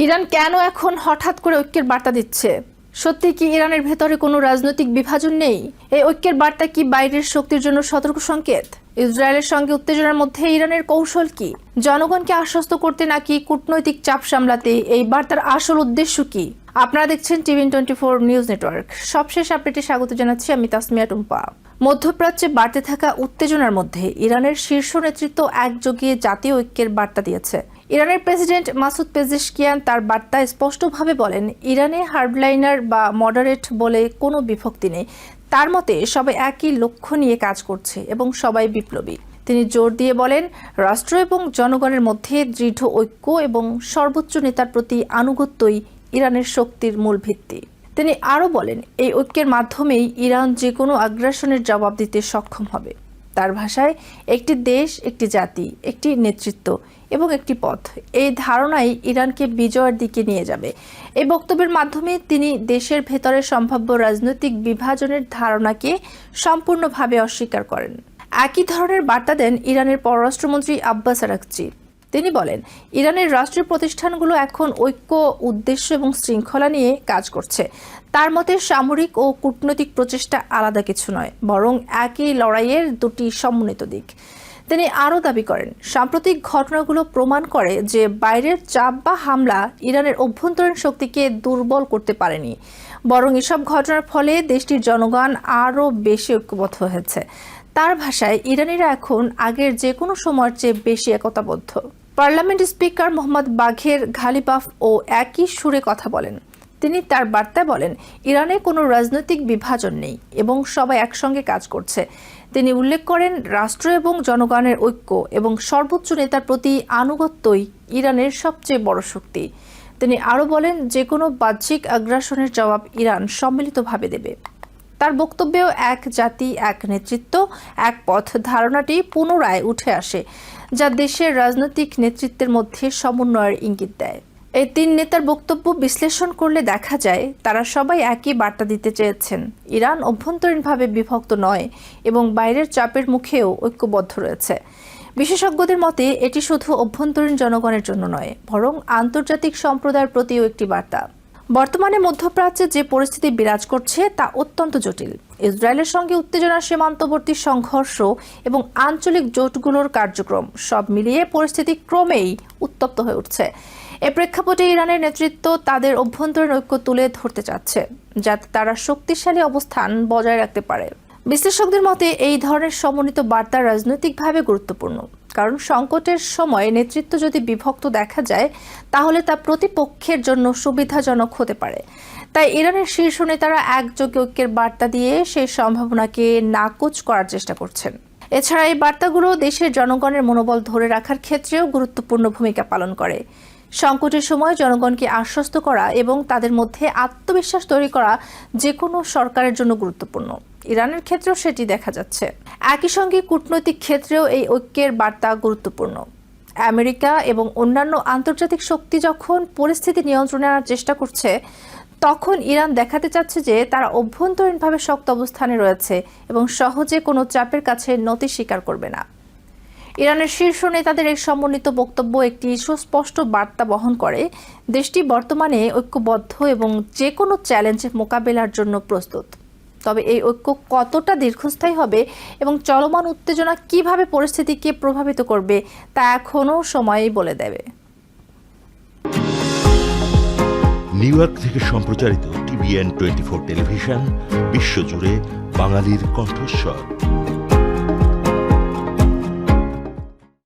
Iran কেন এখন হঠাৎ করে ঐক্যের বার্তা দিচ্ছে? সত্যি কি ইরানের ভেতরে কোনো রাজনৈতিক বিভাজন নেই? এই ঐক্যের বার্তা কি বাইরের শক্তির জন্য সতর্ক সংকেত? ইসরায়েলের সঙ্গে উত্তেজনার মধ্যে ইরানের কৌশল কি? জনগণকে আশ্বস্ত করতে নাকি কূটনৈতিক চাপ সামলাতে এই বার্তার আসল উদ্দেশ্য কি? আপনারা দেখছেন TVN24 নিউজ নেটওয়ার্ক। সবশেষ আপডেটে স্বাগত জানাচ্ছি আমি তাসমিয়া টুম্পা। মধ্যপ্রাচ্যে বাড়তে থাকা উত্তেজনার মধ্যে ইরানের শীর্ষ নেতৃত্ব একযোগে জাতীয় ঐক্যের বার্তা দিয়েছে। ইরানের প্রেসিডেন্ট মাসুদ পেজেশকিয়ান তার বার্তায় স্পষ্টভাবে বলেন, ইরানে হার্ডলাইনার বা মডারেট বলে কোনো বিভক্তি নেই। তার মতে সবাই একই লক্ষ্য নিয়ে কাজ করছে এবং সবাই বিপ্লবী। তিনি জোর দিয়ে বলেন, রাষ্ট্র এবং জনগণের মধ্যে দৃঢ় ঐক্য এবং সর্বোচ্চ নেতার প্রতি আনুগত্যই ইরানের শক্তির মূল ভিত্তি। তিনি আরও বলেন, এই ঐক্যের মাধ্যমেই ইরান যে কোনো আগ্রাসনের জবাব দিতে সক্ষম হবে। তার ভাষায়, একটি দেশ, একটি জাতি, একটি নেতৃত্ব এবং একটি পথ, এই ধারণাই ইরানকে বিজয়ের দিকে নিয়ে যাবে। এই বক্তব্যের মাধ্যমে তিনি দেশের ভেতরে সম্ভাব্য রাজনৈতিক বিভাজনের ধারণাকে সম্পূর্ণভাবে অস্বীকার করেন। একই ধরনের বার্তা দেন ইরানের পররাষ্ট্রমন্ত্রী আব্বাস আরাকচি। তিনি বলেন, ইরানের রাষ্ট্রীয় প্রতিষ্ঠানগুলো এখন ঐক্য, উদ্দেশ্য এবং শৃঙ্খলা নিয়ে কাজ করছে। তার মতে সামরিক ও কূটনৈতিক প্রচেষ্টা আলাদা কিছু নয়, বরং একই লড়াইয়ের দুটি সমন্বিত দিক। তিনি আরও দাবি করেন, সাম্প্রতিক ঘটনাগুলো প্রমাণ করে যে বাইরের চাপ বা হামলা ইরানের অভ্যন্তরীণ শক্তিকে দুর্বল করতে পারেনি, বরং এসব ঘটনার ফলে দেশটির জনগণ আরও বেশি ঐক্যবদ্ধ হয়েছে। তার ভাষায়, ইরানিরা এখন আগের যে কোনো সময়ের চেয়ে বেশি একতাবদ্ধ। পার্লামেন্ট স্পিকার মোহাম্মদ বাঘের ঘালিবাফ ও একই সুরে কথা বলেন। তিনি তার বার্তায় বলেন, ইরানে কোনো রাজনৈতিক বিভাজন নেই এবং সবাই একসঙ্গে কাজ করছে। তিনি উল্লেখ করেন, রাষ্ট্র এবং জনগণের ঐক্য এবং সর্বোচ্চ নেতার প্রতি আনুগত্যই ইরানের সবচেয়ে বড় শক্তি। তিনি আরও বলেন, যে কোনো বাহ্যিক আগ্রাসনের জবাব ইরান সম্মিলিতভাবে দেবে। তার বক্তব্যেও এক জাতি, এক নেতৃত্ব, এক পথ ধারণাটি পুনরায় উঠে আসে, যা দেশের রাজনৈতিক নেতৃত্বের মধ্যে সমন্বয়ের ইঙ্গিত দেয়। এই তিন নেতার বক্তব্য বিশ্লেষণ করলে দেখা যায়, তারা সবাই একই বার্তা দিতে চেয়েছেন, ইরান অভ্যন্তরীণভাবে বিভক্ত নয় এবং বাইরের চাপের মুখেও ঐক্যবদ্ধ রয়েছে। বিশেষজ্ঞদের মতে এটি শুধু অভ্যন্তরীণ জনগণের জন্য নয়, বরং আন্তর্জাতিক সম্প্রদায়ের প্রতিও একটি বার্তা। বর্তমানে মধ্যপ্রাচ্যে যে পরিস্থিতি বিরাজ করছে তা অত্যন্ত জটিল। ইসরায়েলের সঙ্গে উত্তেজনা, সীমান্তবর্তী সংঘর্ষ এবং আঞ্চলিক জোটগুলোর কার্যক্রম সব মিলিয়ে পরিস্থিতি ক্রমেই উত্তপ্ত হয়ে উঠছে। এ প্রেক্ষাপটে ইরানের নেতৃত্ব তাদের অভ্যন্তরীণ ঐক্য তুলে ধরতে চাচ্ছে, যাতে তারা শক্তিশালী অবস্থান বজায় রাখতে পারে। বিশ্লেষকদের মতে এই ধরনের সমন্বিত বার্তা রাজনৈতিকভাবে গুরুত্বপূর্ণ, কারণ সংকটের সময় নেতৃত্ব যদি বিভক্ত দেখা যায়, তাহলে তা প্রতিপক্ষের জন্য সুবিধাজনক হতে পারে। তাই ইরানের শীর্ষ নেতারা একযোগে ঐক্যের বার্তা দিয়ে সেই সম্ভাবনাকে নাকচ করার চেষ্টা করছেন। এছাড়া এই বার্তাগুলো দেশের জনগণের মনোবল ধরে রাখার ক্ষেত্রেও গুরুত্বপূর্ণ ভূমিকা পালন করে। সংকটের সময় জনগণকে আশ্বস্ত করা এবং তাদের মধ্যে আত্মবিশ্বাস তৈরি করা যে কোনো সরকারের জন্য গুরুত্বপূর্ণ। ইরানের ক্ষেত্রেও সেটি দেখা যাচ্ছে। একই সঙ্গে কূটনৈতিক ক্ষেত্রেও এই ঐক্যের বার্তা গুরুত্বপূর্ণ। আমেরিকা এবং অন্যান্য আন্তর্জাতিক শক্তি যখন পরিস্থিতি নিয়ন্ত্রণে আনার চেষ্টা করছে, তখন ইরান দেখাতে চাচ্ছে যে তারা অভ্যন্তরীণভাবে শক্ত অবস্থানে রয়েছে এবং সহজে কোনো চাপের কাছে নতি স্বীকার করবে না। ইরানের শীর্ষ নেতাদের এই সমন্বিত বক্তব্য একটি সুস্পষ্ট বার্তা বহন করে, দেশটি বর্তমানে ঐক্যবদ্ধ এবং যে কোনো চ্যালেঞ্জ মোকাবেলার জন্য প্রস্তুত। তবে এই ঐক্য কতটা দীর্ঘস্থায়ী হবে এবং চলমান উত্তেজনা কিভাবে পরিস্থিতিকে প্রভাবিত করবে, তা এখনও সময়ই বলে দেবে। নিউ ইয়র্ক থেকে সম্প্রচারিত TVN24 টেলিভিশন বিশ্বজুড়ে বাঙালির কণ্ঠস্বর।